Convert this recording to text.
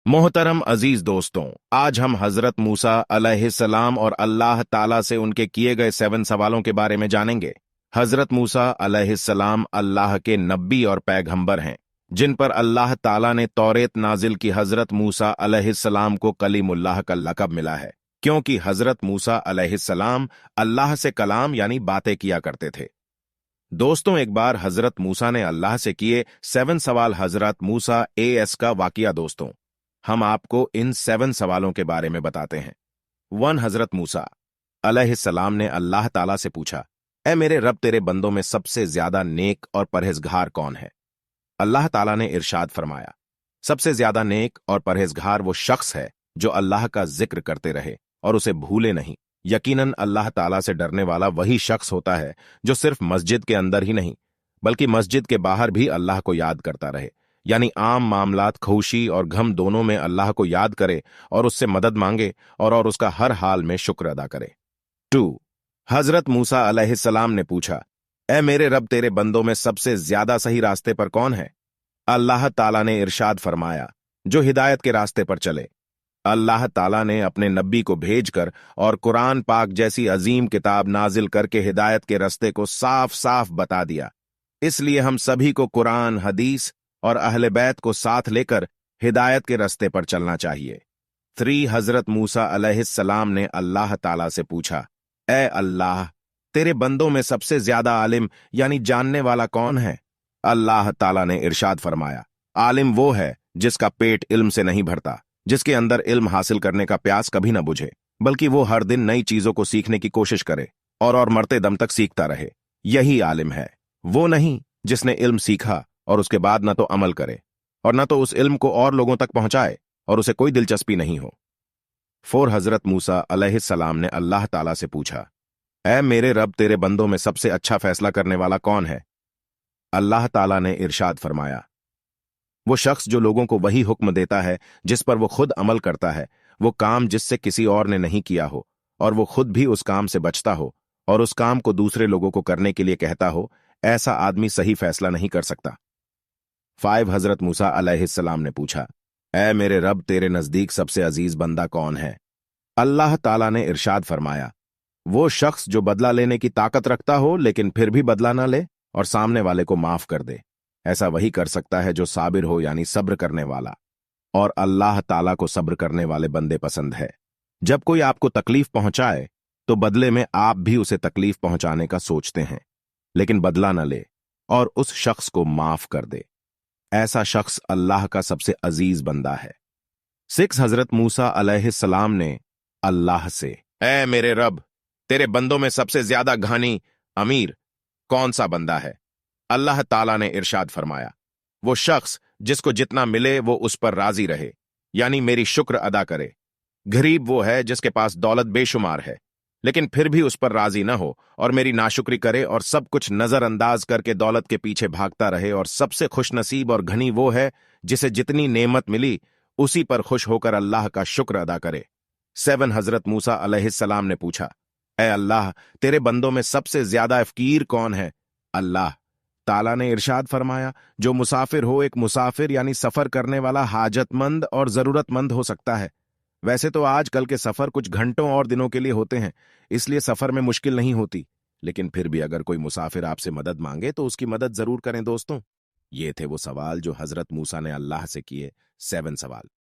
मोहतरम अजीज दोस्तों, आज हम हजरत मूसा अलैहिस्सलाम और अल्लाह ताला से उनके किए गए 7 सवालों के बारे में जानेंगे। हजरत मूसा अलैहिस्सलाम अल्लाह के नबी और पैगंबर हैं, जिन पर अल्लाह ताला ने तौरेत नाजिल की। हजरत मूसा अलैहिस्सलाम को कलीमुल्लाह का लक़ब मिला है, क्योंकि हजरत मूसा अलैहिस्सलाम अल्लाह से कलाम यानी बातें किया करते थे। दोस्तों, एक बार हजरत मूसा ने अल्लाह से किए 7 सवाल। हजरत मूसा एस का वाकिया। दोस्तों, हम आपको इन 7 सवालों के बारे में बताते हैं। 1। हजरत मूसा अलैहिस्सलाम ने अल्लाह ताला से पूछा, ऐ मेरे रब, तेरे बंदों में सबसे ज्यादा नेक और परहेजगार कौन है? अल्लाह ताला ने इरशाद फरमाया, सबसे ज्यादा नेक और परहेजगार वो शख्स है जो अल्लाह का जिक्र करते रहे और उसे भूले नहीं। यकीनन अल्लाह ताला से डरने वाला वही शख्स होता है जो सिर्फ मस्जिद के अंदर ही नहीं बल्कि मस्जिद के बाहर भी अल्लाह को याद करता रहे, यानी आम मामलात, खुशी और गम दोनों में अल्लाह को याद करे और उससे मदद मांगे और उसका हर हाल में शुक्र अदा करे। 2। हजरत मूसा अलैहिस्सलाम ने पूछा, ऐ मेरे रब, तेरे बंदों में सबसे ज्यादा सही रास्ते पर कौन है? अल्लाह ताला ने इरशाद फरमाया, जो हिदायत के रास्ते पर चले। अल्लाह ताला ने अपने नबी को भेजकर और कुरान पाक जैसी अजीम किताब नाजिल करके हिदायत के रास्ते को साफ साफ बता दिया। इसलिए हम सभी को कुरान, हदीस और अहले बैत को साथ लेकर हिदायत के रास्ते पर चलना चाहिए। 3। हजरत मूसा अलैहिस्सलाम ने अल्लाह ताला से पूछा, ऐ अल्लाह, तेरे बंदों में सबसे ज्यादा आलिम यानी जानने वाला कौन है? अल्लाह ताला ने इरशाद फरमाया, आलिम वो है जिसका पेट इल्म से नहीं भरता, जिसके अंदर इल्म हासिल करने का प्यास कभी न बुझे, बल्कि वो हर दिन नई चीजों को सीखने की कोशिश करे और मरते दम तक सीखता रहे। यही आलिम है, वो नहीं जिसने इल्म सीखा और उसके बाद न तो अमल करे और न तो उस इल्म को और लोगों तक पहुंचाए और उसे कोई दिलचस्पी नहीं हो। 4। हजरत मूसा अलैहिस्सलाम ने अल्लाह ताला से पूछा, ऐ मेरे रब, तेरे बंदों में सबसे अच्छा फैसला करने वाला कौन है? अल्लाह ताला ने इरशाद फरमाया, वो शख्स जो लोगों को वही हुक्म देता है जिस पर वो खुद अमल करता है, वो काम जिससे किसी और ने नहीं किया हो और वो खुद भी उस काम से बचता हो और उस काम को दूसरे लोगों को करने के लिए कहता हो, ऐसा आदमी सही फैसला नहीं कर सकता। 5। हजरत मूसा अलैहिस्सलाम ने पूछा, ऐ मेरे रब, तेरे नजदीक सबसे अजीज बंदा कौन है? अल्लाह ताला ने इरशाद फरमाया, वो शख्स जो बदला लेने की ताकत रखता हो लेकिन फिर भी बदला ना ले और सामने वाले को माफ कर दे। ऐसा वही कर सकता है जो साबिर हो यानी सब्र करने वाला, और अल्लाह ताला को सब्र करने वाले बंदे पसंद है। जब कोई आपको तकलीफ पहुंचाए तो बदले में आप भी उसे तकलीफ पहुंचाने का सोचते हैं, लेकिन बदला न ले और उस शख्स को माफ कर दे। ऐसा शख्स अल्लाह का सबसे अजीज बंदा है। 6। हजरत मूसा अलैहिस्सलाम ने अल्लाह से, ऐ मेरे रब, तेरे बंदों में सबसे ज्यादा घनी अमीर कौन सा बंदा है? अल्लाह ताला ने इरशाद फरमाया, वो शख्स जिसको जितना मिले वो उस पर राजी रहे, यानी मेरी शुक्र अदा करे। गरीब वो है जिसके पास दौलत बेशुमार है लेकिन फिर भी उस पर राजी न हो और मेरी नाशुक्री करे और सब कुछ नजरअंदाज करके दौलत के पीछे भागता रहे। और सबसे खुशनसीब और घनी वो है जिसे जितनी नेमत मिली उसी पर खुश होकर अल्लाह का शुक्र अदा करे। 7। हजरत मूसा अलैहिस्सलाम ने पूछा, ऐ अल्लाह, तेरे बंदों में सबसे ज्यादा फकीर कौन है? अल्लाह ताला ने इरशाद फरमाया, जो मुसाफिर हो, एक मुसाफिर यानी सफर करने वाला हाजतमंद और जरूरतमंद हो सकता है। वैसे तो आज कल के सफर कुछ घंटों और दिनों के लिए होते हैं, इसलिए सफर में मुश्किल नहीं होती, लेकिन फिर भी अगर कोई मुसाफिर आपसे मदद मांगे तो उसकी मदद जरूर करें। दोस्तों, ये थे वो सवाल जो हजरत मूसा ने अल्लाह से किए, 7 सवाल।